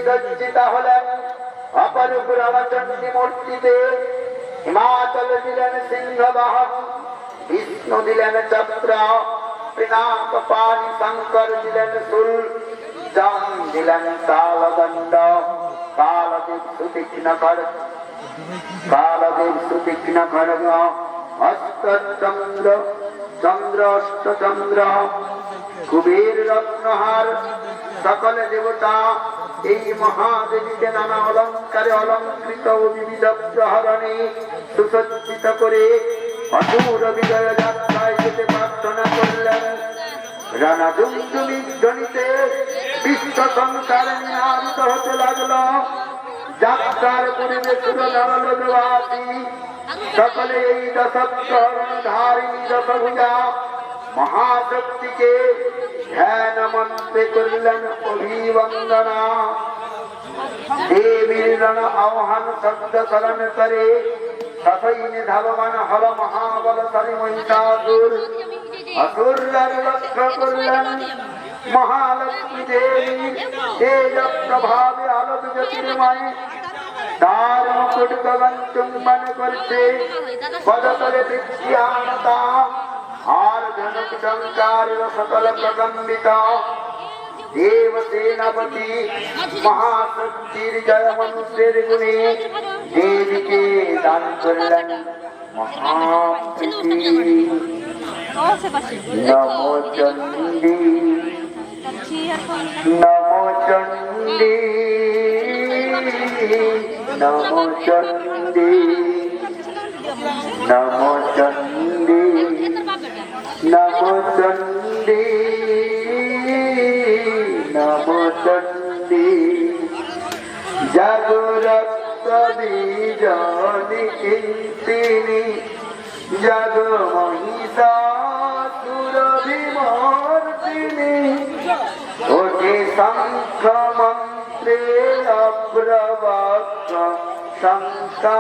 সজ্জিতা হলেন। অপর রামচন্দ্রী মূর্তিতে হিমাচল দিলেন সিংহবাহন, বিষ্ণু দিলেন চক্র, পিনাক পানি শঙ্কর দিলেন শূল, জম দিলেন কালদণ্ড, কালদেব সুতীক্ষ্ণ খড়গ, কালদেব সুতীক্ষ্ণ খড়গ, অষ্টচন্দ্র চন্দ্র অষ্টচন্দ্র, কুবের রত্নহার। সকল দেবতা এই মহাদেবীকে নানা অলঙ্কারে অলঙ্কৃত ও বিবিধ প্রহরণে সুসজ্জিত করে অসুর বিজয় যাত্রায় যেতে প্রার্থনা করলেন। রণদুন্দুভি ধ্বনিতে বিশ্ব সংসার নিনাদিত হতে লাগল। যাত্রার পরিবেশ নরলোকবাসী সকলে এই দশপ্রহরণধারিণী দশভুজা মহাশক্তিকে ধ্যান মন্ত্রে করলেন অভিবন্দনা। দেবীর রণ আহ্বান শব্দ স্মরণ করে সসৈন্যে ধাবমান হল মহাবলশালী মহিষাসুর। অসুররার লক্ষ্য করলেন মহালক্ষ্মী দেবী তেজ প্রভাবে আলোক জ্যোতির্ময়, তার মুকুট গগন চুম্বন করছে, পদতলে বৃক্ষিয়ানতা আর ধনুক টঙ্কারের সকল প্রকম্বিত। দেবসেনাপতি মহাশক্তির জয় মন্ত্রের গুণে দেবীকে দান করলেন মহাপ্রীতি। নমো চণ্ডী নমো চণ্ডী নমো চণ্ডী নমো চণ্ডী নমো চণ্ডী নমো চণ্ডী। জাগরক্ত বীজনি কিন্তিনি জাগ মহিষাসুর বিমর্দিনী, ওঠে শঙ্খ মন্ত্রে অব্রবক্র শঙ্কা।